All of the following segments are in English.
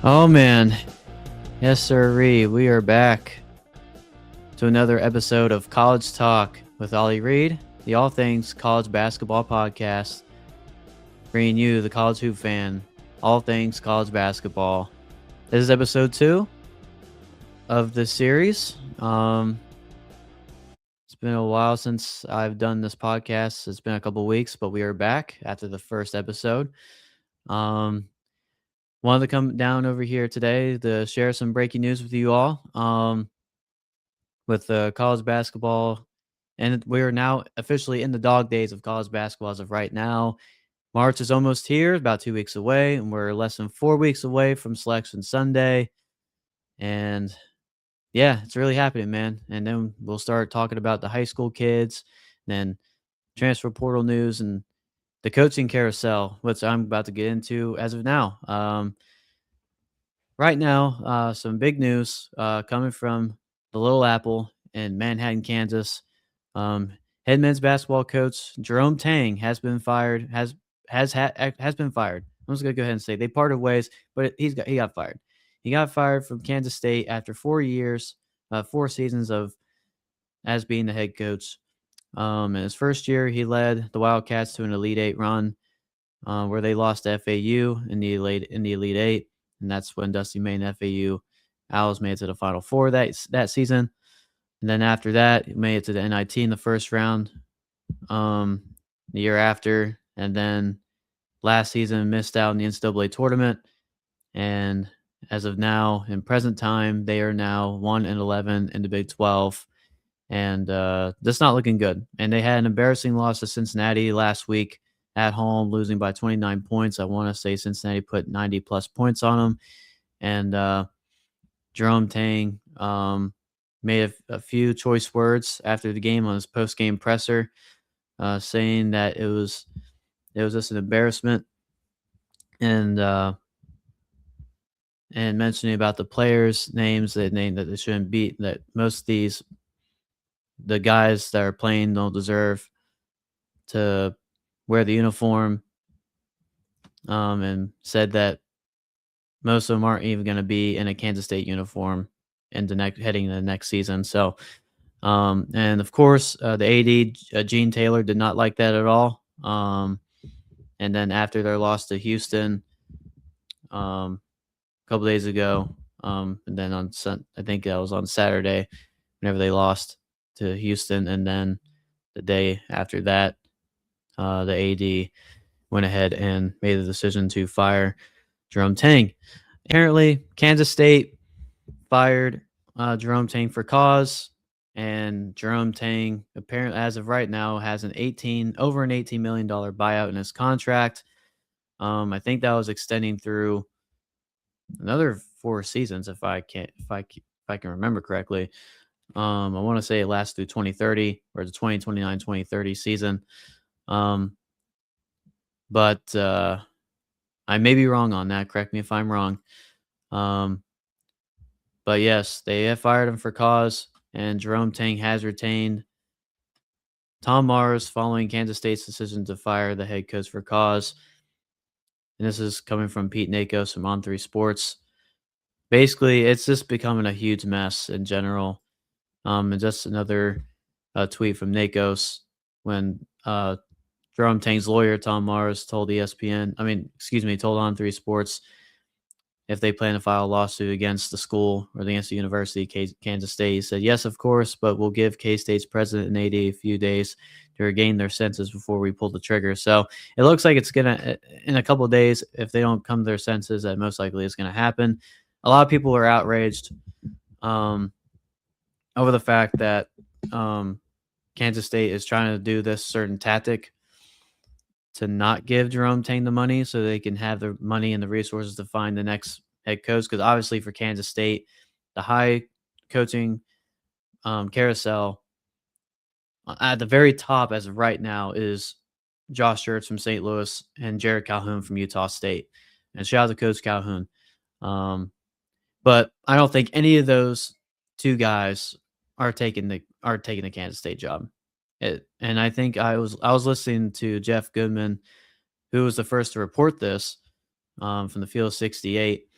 Oh man, yes sirree, we are back to another episode of College Talk with Ollie Reed, the All Things College Basketball Podcast, bringing you, the college hoop fan, all things college basketball. This is episode 2 of this series. It's been a while since I've done this podcast. It's been a couple weeks, but we are back after the first episode. Um, Wanted to come down over here today to share some breaking news with you all. With college basketball, and we are now officially in the dog days of college basketball as of right now. March is almost here, about 2 weeks away, and we're less than 4 weeks away from Selection Sunday. And yeah, it's really happening, man. And then we'll start talking about the high school kids, then transfer portal news and the coaching carousel, which I'm about to get into as of now. Right now, some big news coming from the Little Apple in Manhattan, Kansas. Um, Head men's basketball coach Jerome Tang has been fired. Has been fired. I'm just gonna go ahead and say they parted ways, but he got fired. He got fired from Kansas State after 4 years, 4 seasons of as being the head coach. In his first year, he led the Wildcats to an Elite Eight run, where they lost to FAU in the Elite Eight, and that's when Dusty May and FAU Owls made it to the Final Four that season. And then after that, made it to the NIT in the first round, the year after, and then last season missed out in the NCAA tournament. And as of now, in present time, they are now 1-11 in the Big 12, and that's not looking good. And they had an embarrassing loss to Cincinnati last week at home, losing by 29 points. I want to say Cincinnati put 90 plus points on them, and Jerome Tang made a few choice words after the game on his post game presser, saying that it was just an embarrassment, and and mentioning about the players' names that they shouldn't beat, that most of the guys that are playing don't deserve to wear the uniform, and said that most of them aren't even going to be in a Kansas State uniform in heading into the next season. So, and of course, the AD Gene Taylor did not like that at all. And then after their loss to Houston, a couple days ago, and then I think that was on Saturday, whenever they lost to Houston, and then the day after that, the AD went ahead and made the decision to fire Jerome Tang. Apparently, Kansas State fired Jerome Tang for cause, and Jerome Tang, apparently, as of right now, has over an $18 million buyout in his contract. I think that was extending through another 4 seasons, if I can remember correctly. I want to say it lasts through 2030 or the 2029 2030 season. But I may be wrong on that. Correct me if I'm wrong. But yes, they have fired him for cause, and Jerome Tang has retained Tom Mars following Kansas State's decision to fire the head coach for cause. And this is coming from Pete Nakos from On3 Sports. Basically, it's just becoming a huge mess in general. And just another tweet from Nakos when Jerome Tang's lawyer, Tom Mars, told told On3 Sports if they plan to file a lawsuit against the school or against the University of Kansas State. He said, yes, of course, but we'll give K-State's president and AD a few days to regain their senses before we pull the trigger. So it looks like it's going to, in a couple of days, if they don't come to their senses, that most likely is going to happen. A lot of people are outraged over the fact that Kansas State is trying to do this certain tactic to not give Jerome Tang the money so they can have the money and the resources to find the next head coach. Because obviously for Kansas State, the high coaching carousel at the very top as of right now is Josh Schertz from St. Louis and Jared Calhoun from Utah State. And shout out to Coach Calhoun. But I don't think any of those two guys are taking the Kansas State job. And I think I was listening to Jeff Goodman, who was the first to report this from the Field 68,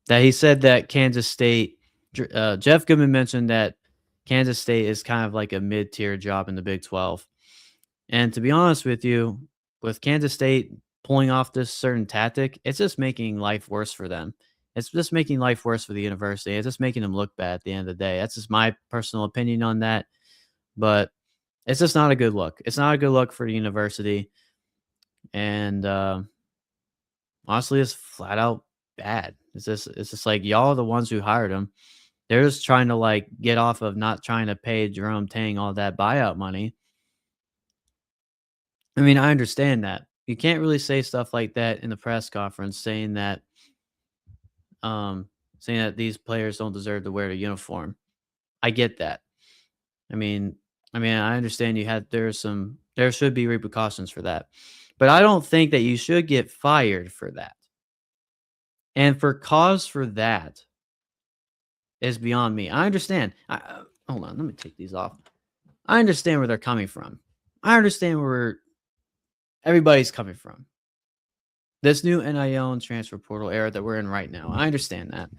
that he said that Kansas State Jeff Goodman mentioned that Kansas State is kind of like a mid-tier job in the Big 12. And to be honest with you, with Kansas State pulling off this certain tactic, it's just making life worse for them. It's just making life worse for the university. It's just making them look bad at the end of the day. That's just my personal opinion on that. But it's just not a good look. It's not a good look for the university. And honestly, it's flat out bad. It's just like y'all are the ones who hired him. They're just trying to like get off of not trying to pay Jerome Tang all that buyout money. I mean, I understand that. You can't really say stuff like that in the press conference um saying that these players don't deserve to wear the uniform. I get that. I mean I understand there should be repercussions for that. But I don't think that you should get fired for that. And for cause for that is beyond me. I understand. Hold on, let me take these off. I understand where they're coming from. I understand where everybody's coming from. This new NIL and transfer portal era that we're in right now. I understand that.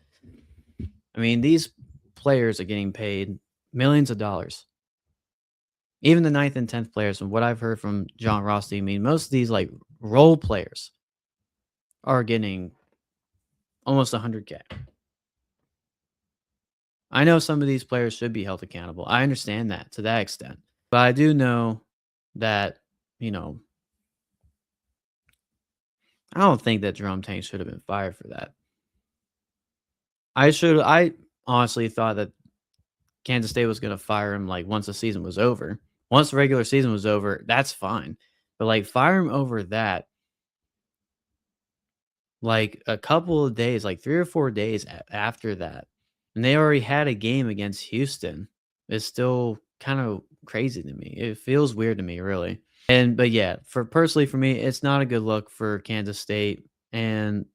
I mean, these players are getting paid millions of dollars. Even the 9th and 10th players, from what I've heard from John Rothstein, I mean, most of these like role players are getting almost 100K. I know some of these players should be held accountable. I understand that to that extent. But I do know that, you know, I don't think that Jerome Tang should have been fired for that. I honestly thought that Kansas State was gonna fire him, like, once the season was over. Once the regular season was over, that's fine. But, like, fire him over that, like, a couple of days, like, 3 or 4 days after that, and they already had a game against Houston, is still kind of crazy to me. It feels weird to me, really. But, yeah, personally for me, it's not a good look for Kansas State, and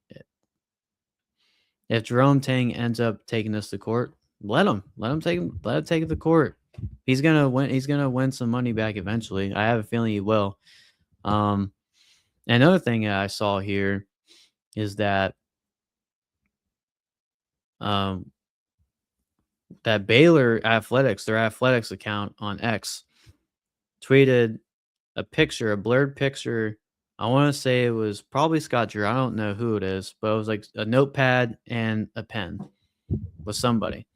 if Jerome Tang ends up taking this to court, let him take it to court. He's gonna win some money back eventually. I have a feeling he will. Um, Another thing that I saw here is um, that Baylor Athletics, their athletics account on X, tweeted a blurred picture. I want to say it was probably Scott Drew. I don't know who it is, but it was like a notepad and a pen with somebody.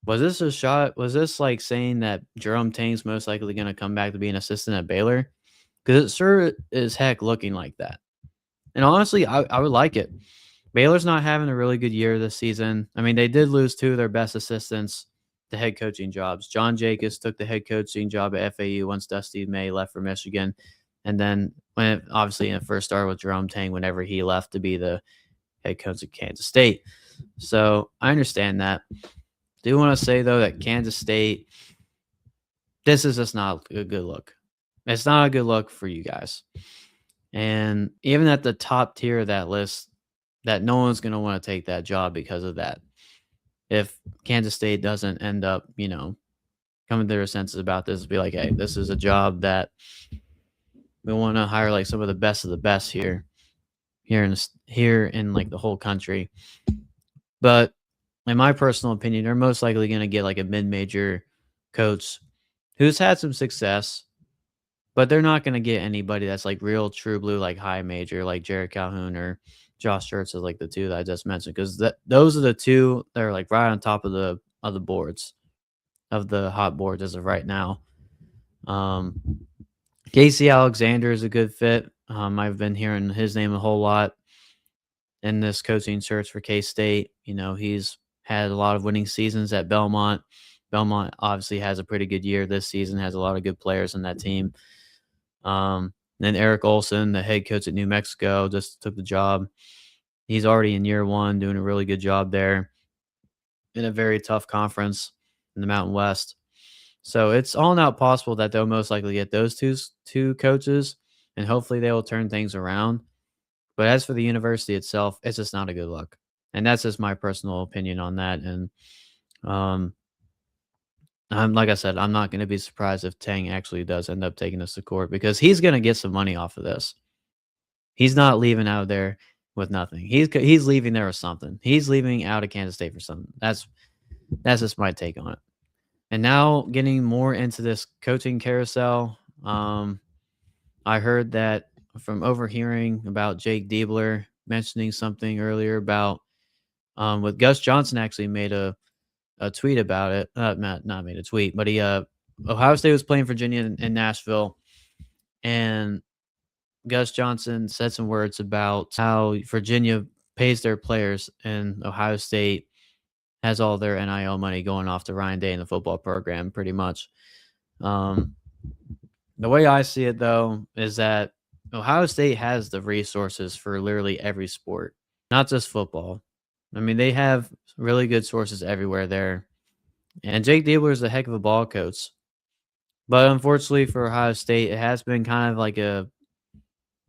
Was this a shot? Was this like saying that Jerome Tang's most likely going to come back to be an assistant at Baylor? Because it sure is heck looking like that. And honestly, I would like it. Baylor's not having a really good year this season. I mean, they did lose two of their best assistants to head coaching jobs. John Jacobs took the head coaching job at FAU once Dusty May left for Michigan. And then obviously it first started with Jerome Tang whenever he left to be the head coach of Kansas State. So I understand that. Do want to say, though, that Kansas State, this is just not a good look. It's not a good look for you guys. And even at the top tier of that list, that no one's going to want to take that job because of that. If Kansas State doesn't end up, coming to their senses about this, be like, hey, this is a job that we want to hire like some of the best here in like the whole country. But in my personal opinion, they're most likely going to get like a mid-major coach who's had some success, but they're not going to get anybody that's like real true blue, like high major, like Jared Calhoun or Josh Schertz is like the two that I just mentioned, because those are the two that are like right on top of the boards, of the hot boards as of right now. Casey Alexander is a good fit. I've been hearing his name a whole lot in this coaching search for K-State. He's had a lot of winning seasons at Belmont. Belmont obviously has a pretty good year this season, has a lot of good players in that team. Then Eric Olson, the head coach at New Mexico, just took the job. He's already in year one, doing a really good job there in a very tough conference in the Mountain West. So it's all not possible that they'll most likely get those two coaches, and hopefully they will turn things around. But as for the university itself, it's just not a good look. And that's just my personal opinion on that. And like I said, I'm not going to be surprised if Tang actually does end up taking this to court, because he's going to get some money off of this. He's not leaving out of there with nothing. He's leaving there with something. He's leaving out of Kansas State for something. That's just my take on it. And now getting more into this coaching carousel. I heard that from overhearing about Jake Diebler mentioning something earlier about with Gus Johnson actually made a tweet about it. Not made a tweet, but he Ohio State was playing Virginia in Nashville, and Gus Johnson said some words about how Virginia pays their players and Ohio State has all their NIL money going off to Ryan Day in the football program, pretty much. Um, the way I see it, though, is that Ohio State has the resources for literally every sport, not just football. I mean, they have really good sources everywhere there. And Jake Diebler is a heck of a ball coach. But unfortunately for Ohio State, it has been kind of like a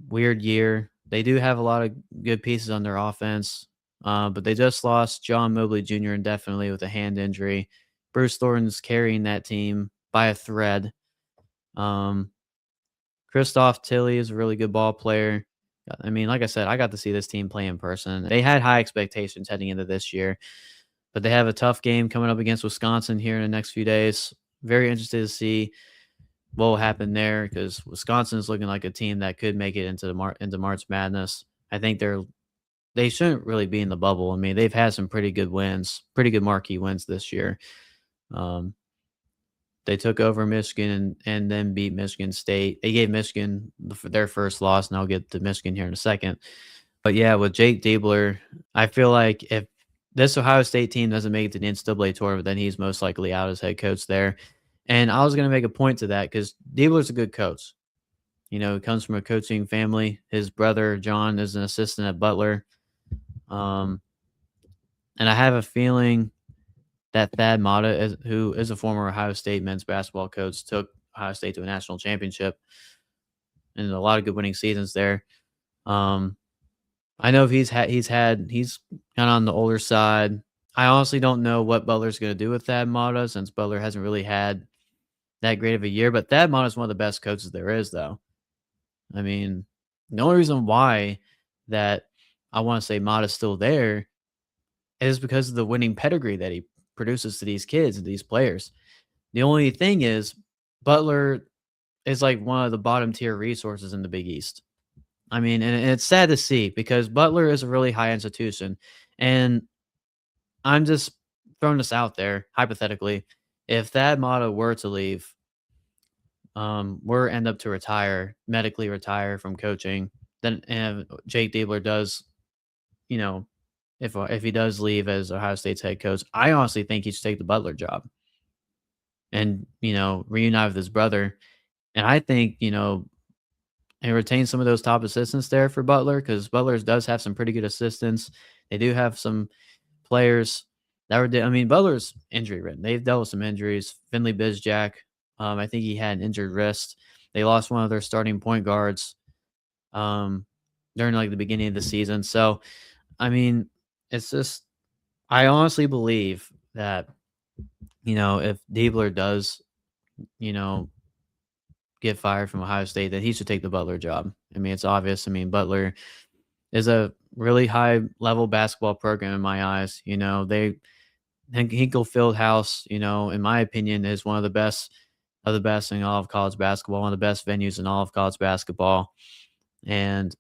weird year. They do have a lot of good pieces on their offense, but they just lost John Mobley Jr. indefinitely with a hand injury. Bruce Thornton's carrying that team by a thread. Christoph Tilley is a really good ball player. I mean, like I said, I got to see this team play in person. They had high expectations heading into this year, but they have a tough game coming up against Wisconsin here in the next few days. Very interested to see what will happen there because Wisconsin is looking like a team that could make it into into March Madness. I think they shouldn't really be in the bubble. I mean, they've had some pretty good wins, pretty good marquee wins this year. They took over Michigan and then beat Michigan State. They gave Michigan their first loss, and I'll get to Michigan here in a second. But yeah, with Jake Diebler, I feel like if this Ohio State team doesn't make it to the NCAA tournament, then he's most likely out as head coach there. And I was going to make a point to that because Diebler's a good coach. You know, he comes from a coaching family. His brother, John, is an assistant at Butler. And I have a feeling that Thad Matta, who is a former Ohio State men's basketball coach, took Ohio State to a national championship and a lot of good winning seasons there. I know he's kind of on the older side. I honestly don't know what Butler's going to do with Thad Matta since Butler hasn't really had that great of a year. But Thad Matta is one of the best coaches there is, though. I mean, the only reason why that I want to say Matta's still there is because of the winning pedigree that he produces to these kids and these players. The only thing is, Butler is like one of the bottom tier resources in the Big East. I mean, and it's sad to see because Butler is a really high institution. And I'm just throwing this out there, hypothetically. If Thad Matta were to leave, were end up to retire, medically retire from coaching, then and Jake Diebler does, you know, if he does leave as Ohio State's head coach, I honestly think he should take the Butler job and, reunite with his brother. And I think, and retain some of those top assistants there for Butler because Butler does have some pretty good assistants. They do have some players that were, Butler's injury ridden. They've dealt with some injuries. Finley Bizjack, I think he had an injured wrist. They lost one of their starting point guards during like the beginning of the season. So, it's just, I honestly believe that, if Diebler does, get fired from Ohio State, that he should take the Butler job. It's obvious. Butler is a really high level basketball program in my eyes. Hinkle Fieldhouse, in my opinion, is one of the best in all of college basketball, one of the best venues in all of college basketball. And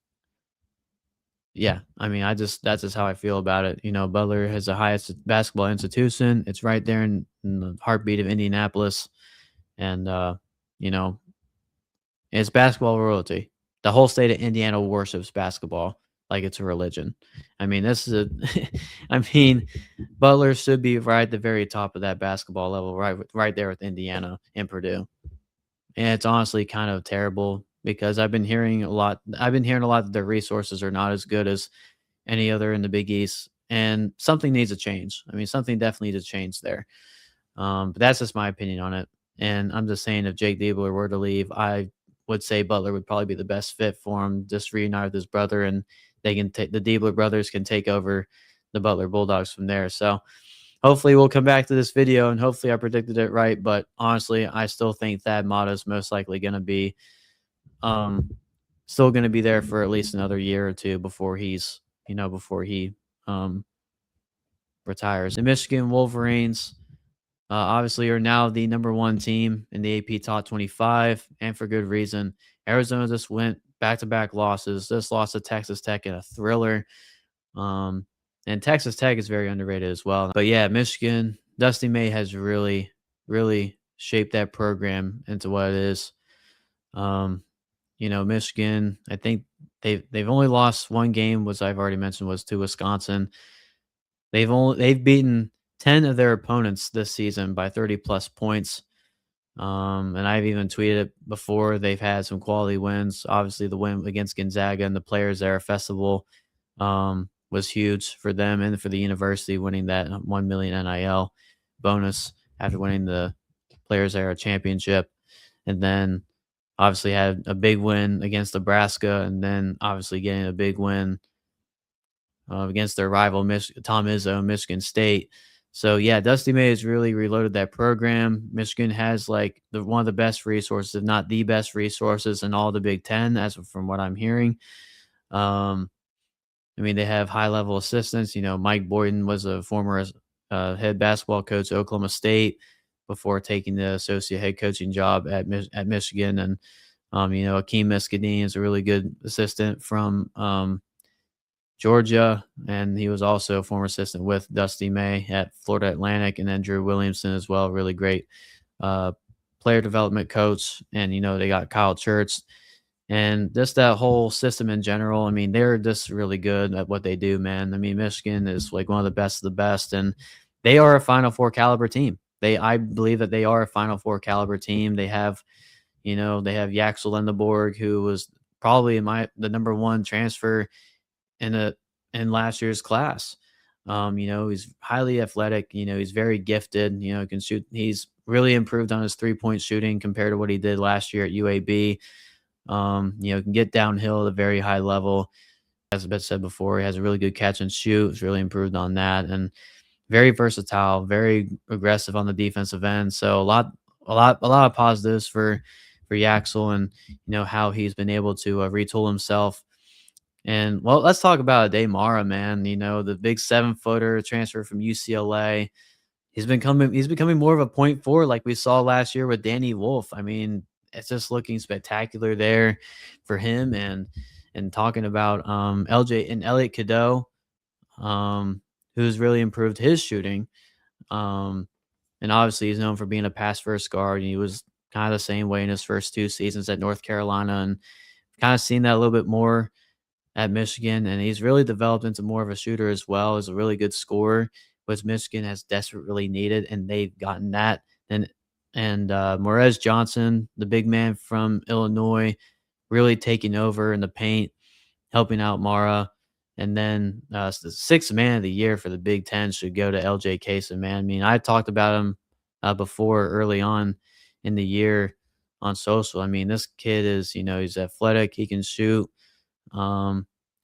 yeah, that's just how I feel about it. Butler has the highest basketball institution. It's right there in the heartbeat of Indianapolis. And, it's basketball royalty. The whole state of Indiana worships basketball like it's a religion. Butler should be right at the very top of that basketball level, right there with Indiana and Purdue. And it's honestly kind of terrible because I've been hearing a lot that their resources are not as good as any other in the Big East, and something needs to change. Something definitely needs to change there. But that's just my opinion on it. And I'm just saying, if Jake Diebler were to leave, I would say Butler would probably be the best fit for him. Just reunite with his brother, and they can take the Diebler brothers can take over the Butler Bulldogs from there. So hopefully we'll come back to this video and hopefully I predicted it right. But honestly, I still think Thad Matta is most likely going to be still going to be there for at least another year or two before he's before he um, retires. The Michigan Wolverines obviously are now the number one team in the AP Top 25, and for good reason. Arizona just went back to back losses. Just lost to Texas Tech in a thriller. Um, and Texas Tech is very underrated as well. But yeah, Michigan, Dusty May has really, really shaped that program into what it is. Um, Michigan, I think they've only lost one game, which I've already mentioned was to Wisconsin. They've beaten 10 of their opponents this season by 30 plus points. And I've even tweeted it before. They've had some quality wins. Obviously, the win against Gonzaga and the Players Era Festival was huge for them and for the university, winning that 1 million NIL bonus after winning the Players Era Championship. And then obviously had a big win against Nebraska, and then obviously getting a big win against their rival, Tom Izzo, Michigan State. So yeah, Dusty May has really reloaded that program. Michigan has like one of the best resources, if not the best resources in all the Big Ten, as from what I'm hearing. Um, I mean, they have high level assistants. Mike Boyden was a former head basketball coach at Oklahoma State before taking the associate head coaching job at Michigan, and Akeem Miskadeen is a really good assistant from Georgia, and he was also a former assistant with Dusty May at Florida Atlantic, and then Drew Williamson as well, really great uh, player development coach. And they got Kyle Church, and just that whole system in general. I mean, they're just really good at what they do, man. I mean, Michigan is like one of the best of the best, and they are a Final Four caliber team. I believe that they are a Final Four caliber team. They have Yaxel Lendeborg, who was probably the number one transfer in last year's class. He's highly athletic. He's very gifted. Can shoot. He's really improved on his 3-point shooting compared to what he did last year at UAB. Can get downhill at a very high level. As I said before, he has a really good catch and shoot. He's really improved on that, and very versatile, very aggressive on the defensive end. So a lot of positives for Yaxel, and how he's been able to retool himself. And well, let's talk about Ade Mara, man. The big 7-footer transfer from UCLA. He's becoming more of a point forward like we saw last year with Danny Wolf. I mean, it's just looking spectacular there for him. And talking about LJ and Elliot Cadeau, who's really improved his shooting. Um, and obviously he's known for being a pass first guard. And he was kind of the same way in his first 2 seasons at North Carolina, and kind of seen that a little bit more at Michigan, and he's really developed into more of a shooter as well. He's a really good scorer, which Michigan has desperately needed, and they've gotten that. And Morez Johnson, the big man from Illinois, really taking over in the paint, helping out Mara. And then the sixth man of the year for the Big Ten should go to LJ Casey, man. I mean, I talked about him before early on in the year on social. I mean, this kid is, he's athletic, he can shoot.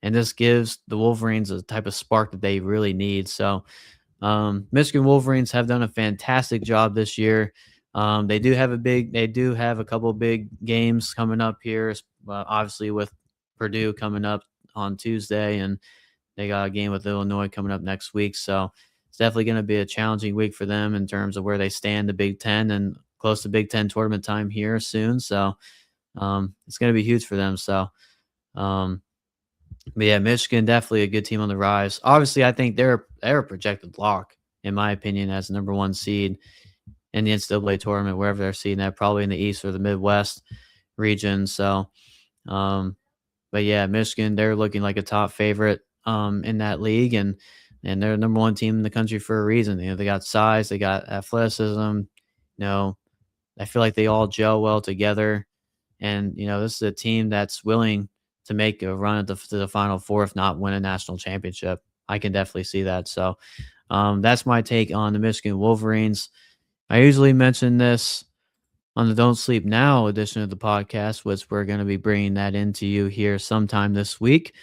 And this gives the Wolverines a type of spark that they really need. So, Michigan Wolverines have done a fantastic job this year. They do have a couple of big games coming up here, obviously with Purdue coming up on Tuesday, and they got a game with Illinois coming up next week. So it's definitely going to be a challenging week for them in terms of where they stand the Big Ten, and close to Big Ten tournament time here soon. So, it's going to be huge for them. So, but yeah, Michigan definitely a good team on the rise. Obviously, I think they're a projected lock, in my opinion, as the number one seed in the NCAA tournament, wherever they're seeding that, probably in the East or the Midwest region. So, but yeah, Michigan, they're looking like a top favorite in that league, and they're the number one team in the country for a reason. They got size, they got athleticism. I feel like they all gel well together, and this is a team that's willing to make a run to the Final Four, if not win a national championship. I can definitely see that. So that's my take on the Michigan Wolverines. I usually mention this on the Don't Sleep Now edition of the podcast, which we're going to be bringing that into you here sometime this week.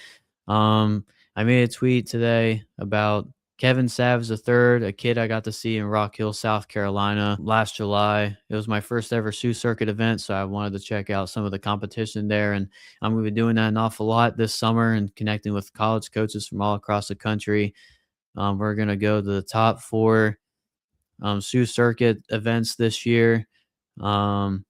I made a tweet today about Kevin Savage III, a kid I got to see in Rock Hill, South Carolina last July. It was my first ever shoe circuit event, so I wanted to check out some of the competition there. And I'm going to be doing that an awful lot this summer and connecting with college coaches from all across the country. We're going to go to the top 4 shoe circuit events this year. And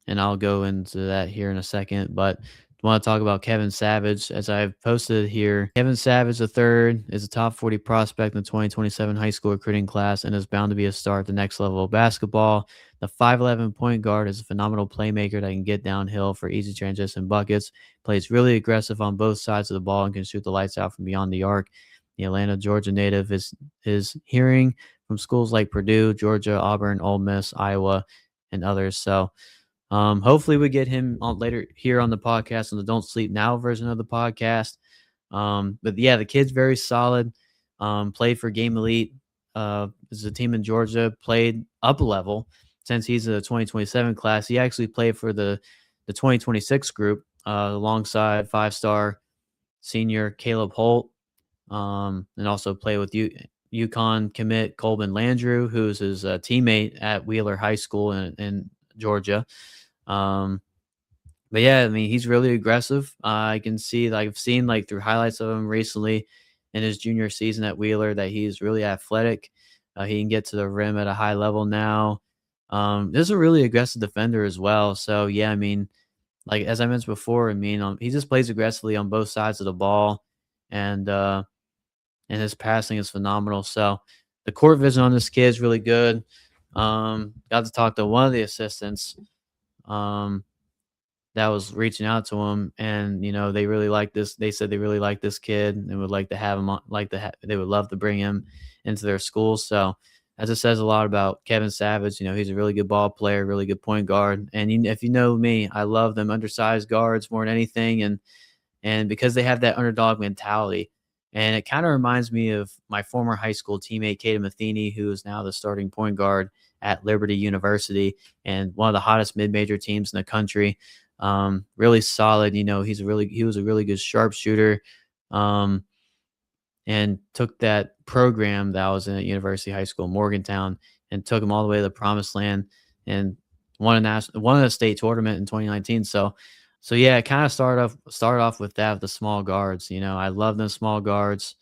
I'll go into that here in a second. But I want to talk about Kevin Savage. As I've posted here, Kevin Savage III is a top 40 prospect in the 2027 high school recruiting class and is bound to be a star at the next level of basketball. The 5'11 point guard is a phenomenal playmaker that can get downhill for easy transition buckets, plays really aggressive on both sides of the ball, and can shoot the lights out from beyond the arc. The Atlanta, Georgia native is hearing from schools like Purdue, Georgia, Auburn, Ole Miss, Iowa, and others. So hopefully we get him on later here on the podcast on the Don't Sleep Now version of the podcast. But yeah, the kid's very solid. Played for Game Elite. Is a team in Georgia, played up a level since he's a 2027 class. He actually played for the 2026 group alongside 5-star senior Caleb Holt. And also play with UConn commit Colbin Landrew, who's his teammate at Wheeler High School in Georgia. But yeah, I mean, he's really aggressive. I can see, like, I've seen like through highlights of him recently in his junior season at Wheeler that he's really athletic. He can get to the rim at a high level now. This is a really aggressive defender as well. So yeah, I mean, like as I mentioned before, I mean, he just plays aggressively on both sides of the ball, and his passing is phenomenal. So the court vision on this kid is really good. Got to talk to one of the assistants that was reaching out to him, and they really like this. They said they really like this kid and would like to have him on, they would love to bring him into their school. So that just says a lot about Kevin Savage. He's a really good ball player, really good point guard. And if you know me, I love them undersized guards more than anything. And because they have that underdog mentality. And it kind of reminds me of my former high school teammate, Kaden Matheny, who is now the starting point guard at Liberty University and one of the hottest mid-major teams in the country. Really solid. He was a really good sharpshooter. And took that program that I was in at University High School, Morgantown, and took him all the way to the promised land and won a state tournament in 2019. So yeah, it kind of started off with that, with the small guards. I love them small guards.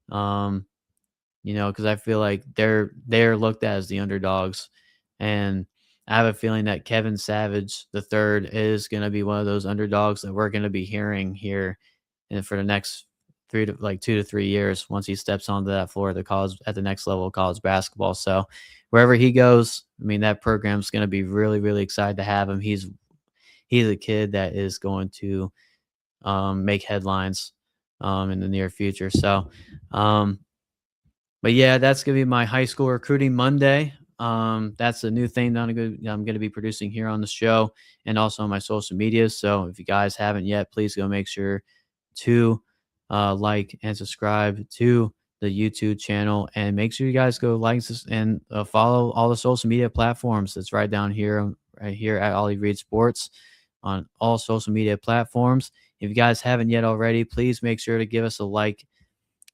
Because I feel like they're looked at as the underdogs, and I have a feeling that Kevin Savage III is going to be one of those underdogs that we're going to be hearing here, and for the next 2 to 3 years once he steps onto that floor at the next level of college basketball. So wherever he goes, I mean, that program's going to be really, really excited to have him. He's a kid that is going to make headlines in the near future. So, but yeah, that's going to be my high school recruiting Monday. That's a new thing that I'm going to be producing here on the show and also on my social media. So if you guys haven't yet, please go make sure to like and subscribe to the YouTube channel, and make sure you guys go like and follow all the social media platforms. That's right down here, right here at Ollie Reed Sports on all social media platforms. If you guys haven't yet already, please make sure to give us a like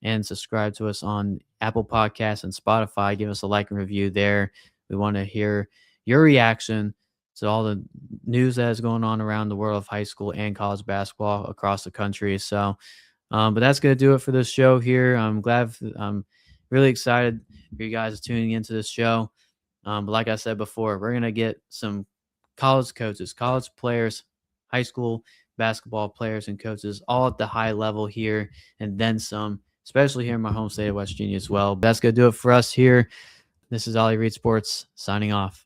and subscribe to us on Apple Podcasts and Spotify. Give us a like and review there. We want to hear your reaction to all the news that is going on around the world of high school and college basketball across the country. So, but that's going to do it for this show here. I'm really excited for you guys tuning into this show. But like I said before, we're going to get some college coaches, college players, high school basketball players and coaches all at the high level here, and then some, especially here in my home state of West Virginia as well. But that's going to do it for us here. This is Ollie Reed Sports signing off.